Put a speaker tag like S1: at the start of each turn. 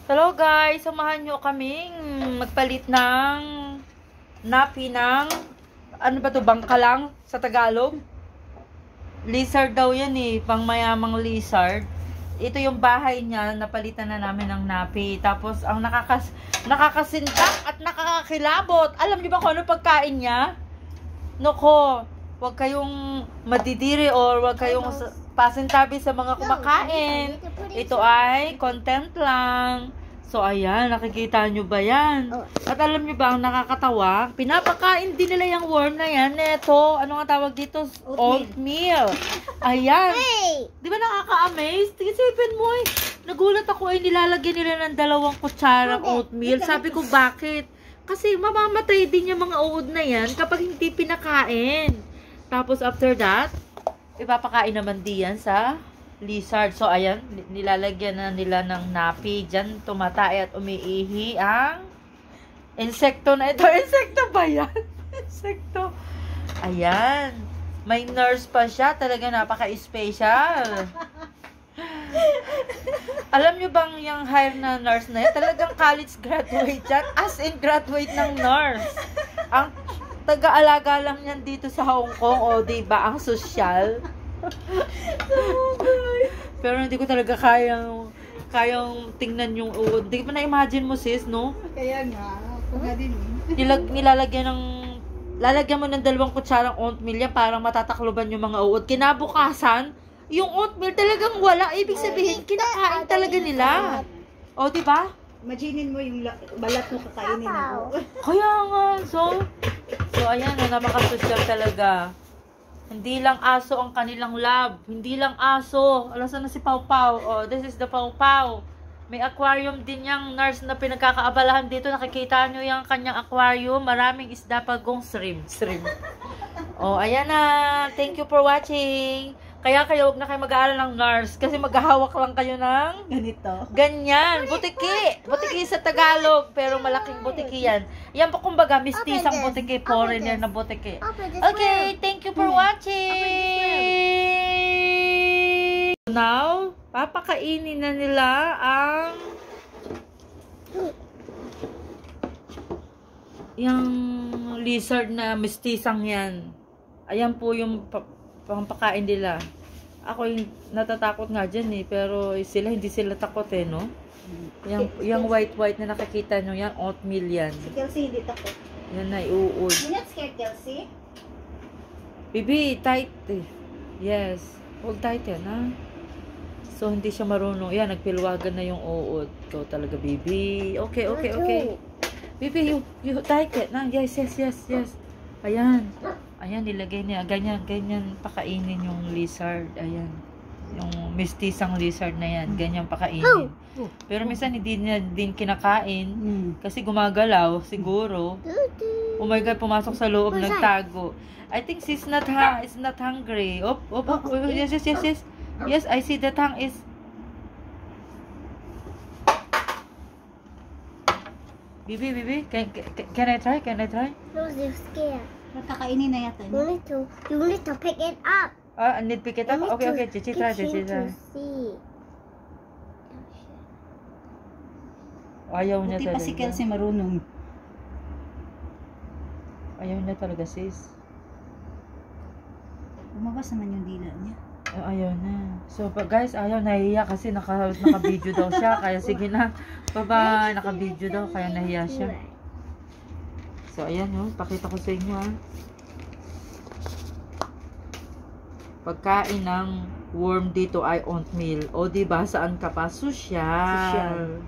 S1: Hello guys, samahan nyo kaming magpalit ng napi ng, ano ba to, bangka lang sa Tagalog? Lizard daw yan eh, pang mayamang lizard. Ito yung bahay niya, napalitan na namin ng napi. Tapos ang nakakasintak at nakakakilabot. Alam niyo ba kung ano pagkain niya? Noko, huwag kayong madidiri or huwag kayong pasintabi sa mga kumakain. Ito ay content lang. So, ayan, nakikita nyo ba yan? At alam nyo ba, ang nakakatawa, pinapakain din nila yung worm na yan. Ito, ano nga tawag dito? Oatmeal. Ayan. Di ba nakaka-amaze? Isipin mo eh. Nagulat ako ay nilalagyan nila ng 2 kutsarang oatmeal. Sabi ko, bakit? Kasi mamamatay din yung mga uod na yan kapag hindi pinakain. Tapos after that, ipapakain naman diyan sa lizard. So, ayan, nilalagyan na nila ng napi. Diyan, tumatay at umiihi ang insekto na ito. Insekto ba yan? Insekto. Ayan. May nurse pa siya. Talaga napaka-special. Alam nyo bang yung hire na nurse na yan? Talagang college graduate yan. As in, graduate ng nurse. Ang taga-alaga lang yan dito sa Hong Kong. O, diba? Ang sosyal. Pero hindi ko talaga kayang tingnan yung uod. Hindi ko na imagine mo sis, no?
S2: Kaya nga, ako nga din.
S1: Lalagyan mo ng 2 kutsarang oatmeal yan, parang matatakloban yung mga uod. Kinabukasan, yung oatmeal talagang wala. Ibig sabihin, kinakain talaga nila. O, diba?
S2: Imaginin mo yung balat mo kakainin ako.
S1: Kaya nga. So ayan, napakasosyal talaga. Hindi lang aso ang kanilang lab. Hindi lang aso. Alasan na si Pau Pau. Oh, this is the Pau Pau. May aquarium din yung nurse na pinagkakaabalahan dito. Nakikita nyo yung kanyang aquarium. Maraming isda pagong shrimp. Oh, ayan na. Thank you for watching. Kaya kayo, huwag na kayo mag-aaral ng nurse. Kasi maghahawak lang kayo ng
S2: ganito.
S1: Ganyan. Butiki. Butiki sa Tagalog. Pero malaking butiki yan. Yan po kumbaga, mistisang butiki. Foreigner na butiki. Okay, thank you for watching. Now, papakainin na nila ang yung lizard na mistisang yan. Ayan po yung pangpakain nila. Ako yung natatakot nga dyan eh. Pero hindi sila takot eh, no? Yung white na nakikita nyo yan, oatmeal yan.
S2: Si Kelsey hindi takot.
S1: Yan na, iuod.
S2: You're not scared, Kelsey?
S1: Bibi, tight eh. Yes. Hold tight yan, ha? So, hindi siya marunong. Yan, nagpilwagan na yung uod. Ikaw talaga, Bibi. Okay. Bibi, you tight it na. Yes. Ayan. Ayan, nilagay niya. Ganyan pakainin yung lizard. Ayan. Yung mistisang lizard na yan. Ganyan pakainin. Pero minsan hindi niya din kinakain. Kasi gumagalaw, siguro. Oh my God, pumasok sa loob, nagtago. I think she's not hungry. Yes. Yes, I see the tongue is... Bibi, can I try?
S3: No, you're scared.
S2: Kakainin na yata.
S3: You need to pick it up.
S1: I need to pick it up? Okay, Chichi try. Ayaw niya
S2: Buti
S1: talaga.
S2: pa si Kelsey marunong.
S1: Ayaw niya talaga, sis.
S2: Lumabas naman yung dila niya.
S1: Ayaw na. So, guys, ayaw, nahiya kasi naka-video daw siya. Kaya sige na. Bye-bye. Naka-video daw, kaya nahiya siya. So, ayan, pakita ko sa inyo, ha. Pagkain ng worm dito ay oatmeal. O, diba, saan ka pa? Sosyal.